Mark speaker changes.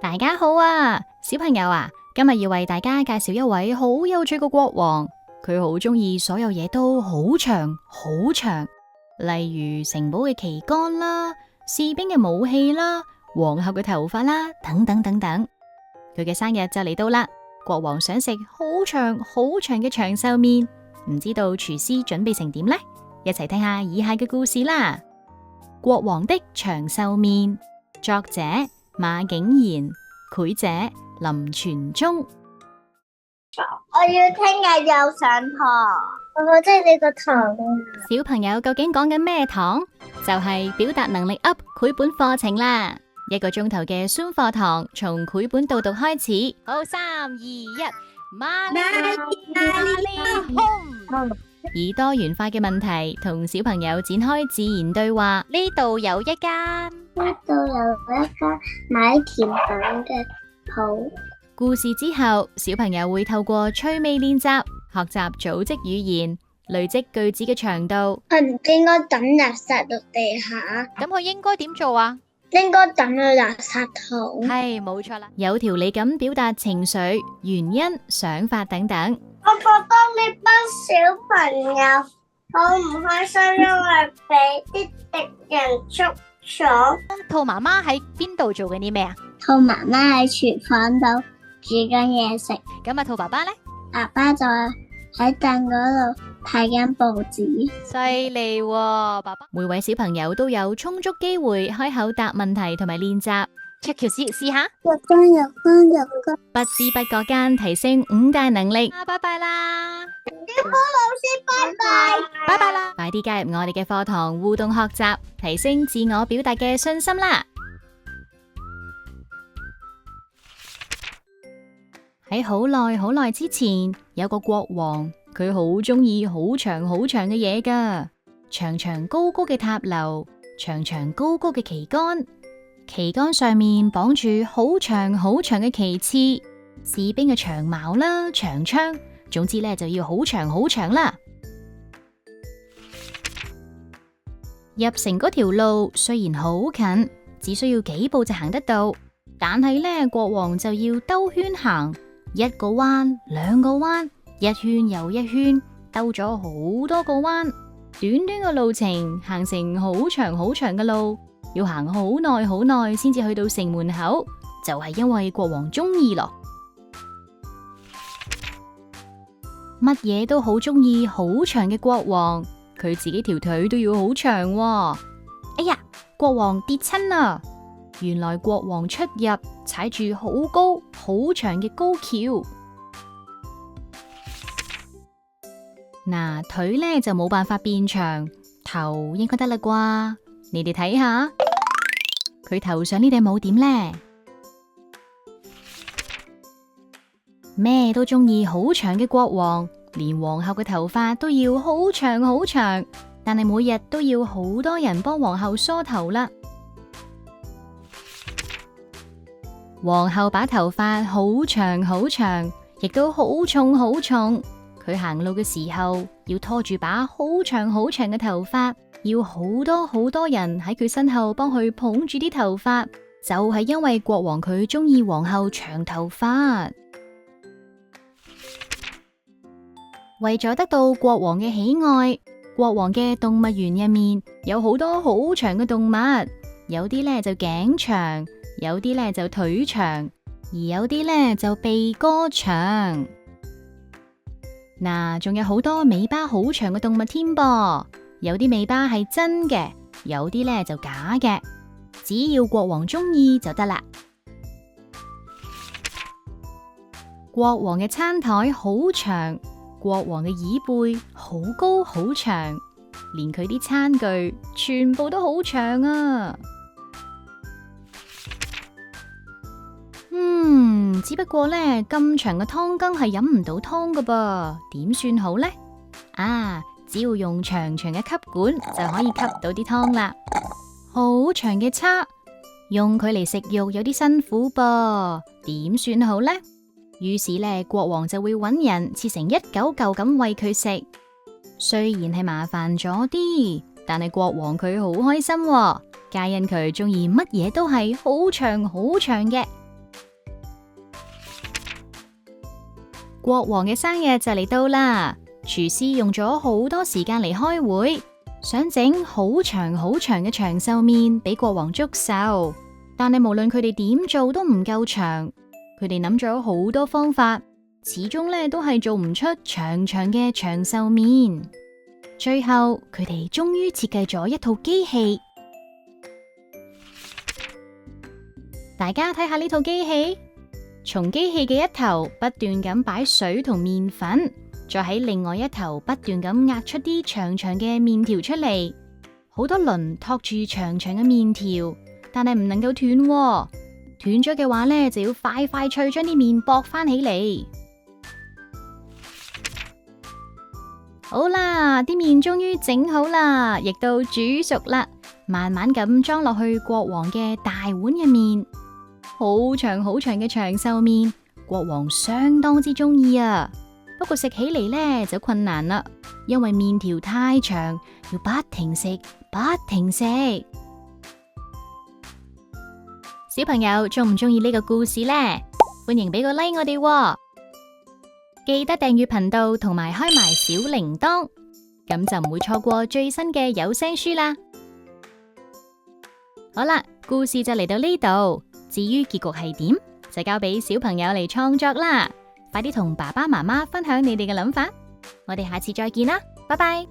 Speaker 1: 大家好啊，小朋友啊，今日要為大家介紹一位好有趣嘅國王。佢好中意所有嘢都好長好長，例如城堡嘅旗杆啦、士兵嘅武器啦、皇后嘅頭髮啦，等等等等。佢嘅生日就嚟到啦，國王想食好長好長嘅長壽麵，唔知道廚師準備成點呢？一齊聽下以下嘅故事啦。國王的長壽麵，作者馬景賢，繪者林泉忠。
Speaker 2: 我要聽日又上堂，我好中意呢個堂。
Speaker 1: 小朋友究竟講緊咩堂？就係表達能力 up 繪本課程啦。1個鐘頭嘅 Zoom 課堂，從繪本導讀開始。好，3、2、1，媽咪 home。以多元化嘅問題同小朋友展開自然對話。呢度有一間，
Speaker 2: 呢度有一間買甜品嘅鋪。
Speaker 1: 故事之後，小朋友會透過趣味練習，學習組織語言，累積句子嘅長度。
Speaker 2: 佢唔應該抌垃圾落地下，
Speaker 1: 咁佢應該點做啊？
Speaker 2: 應該抌去垃圾桶。
Speaker 1: 係，冇錯啦。有條理咁表達情緒、原因、想法等等。
Speaker 2: 我覺得呢班小朋友好唔開心，因為俾啲敵人捉咗。
Speaker 1: 兔媽媽喺邊度做緊啲咩啊？
Speaker 2: 兔媽媽喺廚房度煮緊嘢食。
Speaker 1: 咁啊，兔爸爸呢？
Speaker 2: 爸爸就喺凳嗰度睇緊報紙。
Speaker 1: 犀利喎，爸爸。每位小朋友都有充足機會開口答問題同埋練習。check 條試下。
Speaker 2: 日光。
Speaker 1: 不知不覺間提升5大能力。拜拜啦！
Speaker 2: 小波老師，拜拜。
Speaker 1: 拜拜啦！快啲加入我哋嘅課堂互動學習，提升自我表達嘅信心啦！喺好耐好耐之前，有個國王，佢好中意好長好長嘅嘢㗎，長長高高嘅塔樓，長長高高嘅旗杆，旗杆上面綁住好長好長嘅旗幟，士兵嘅長矛啦、長槍，總之咧就要好長好長啦。入城嗰條路雖然好近，只需要幾步就行得到，但係咧國王就要兜圈行。1個彎2個彎，一圈又一圈，兜咗好多個彎，短短嘅路程行成好長好長嘅路，要行好耐好耐先至去到城門口，就係因為國王中意咯，乜嘢都好中意好長嘅國王，佢自己條腿都要好長喎。哎呀，國王跌親啦！原來國王出入踩住好高好長嘅高橋，嗱，腿呢就冇辦法變長，頭應該得啦啩？你哋睇下，佢頭上呢頂帽點呢？咩都中意好長嘅國王，連皇后嘅頭髮都要好長好長，但係每日都要好多人幫皇后梳頭啦。皇后把頭髮好長好長，亦都好重好重。佢行路嘅時候要拖住把好長好長嘅頭髮，要好多好多人喺佢身後幫佢捧住啲頭髮，就係因為國王佢中意皇后長頭髮。為咗得到國王嘅喜愛，國王嘅動物園入面有好多好長嘅動物，有啲呢就頸長，有啲呢就腿長，而有啲呢就鼻哥長。嗱，仲有好多尾巴好長嘅動物添噃，有啲尾巴係真嘅，有啲呢就假嘅，只要國王中意就得啦。國王嘅餐台好長，國王嘅椅背好高好長，連佢啲餐具全部都好長啊！只不過呢，咁長嘅湯羹係飲唔到湯噶噃，點算好呢？啊，只要用長長嘅吸管就可以吸到啲湯啦。好長嘅叉，用佢嚟食肉有啲辛苦噃，點算好呢？於是呢，國王就會揾人切成一嚿嚿咁餵佢食。雖然係麻煩咗啲，但係國王佢好開心喎，皆因佢中意乜嘢都係好長好長嘅。國王嘅生日就嚟到啦，廚師用咗好多時間嚟開會，想整好長好長嘅長壽麵俾國王祝壽。但係無論佢哋點做都唔夠長，佢哋諗咗好多方法，始終咧都係做唔出長長嘅長壽麵。最後佢哋終於設計咗一套機器。大家睇下呢套機器，從機器嘅一頭不斷咁擺水同麵粉，再喺另外一頭不斷咁壓出啲長長嘅麵條出嚟，好多輪托住長長嘅麵條，但係唔能夠斷喎，斷咗嘅話呢，就要快快脆將啲麵駁翻起嚟。好啦，啲麵終於整好啦，亦都煮熟啦，慢慢咁裝落去國王嘅大碗入面。好長好長嘅長壽麵，國王相當之中意啊。不過食起嚟呢就困難啦，因為麵條太長，要不停食，不停食。小朋友中唔中意呢個故事呢？歡迎俾個 like 我哋喎，記得訂閱頻道同埋開埋小鈴鐺，咁就唔會錯過最新嘅有聲書啦。好啦，故事就嚟到呢度。至於結局係點，就交俾小朋友嚟創作啦。快啲同爸爸媽媽分享你哋嘅諗法。我哋下次再見啦，拜拜。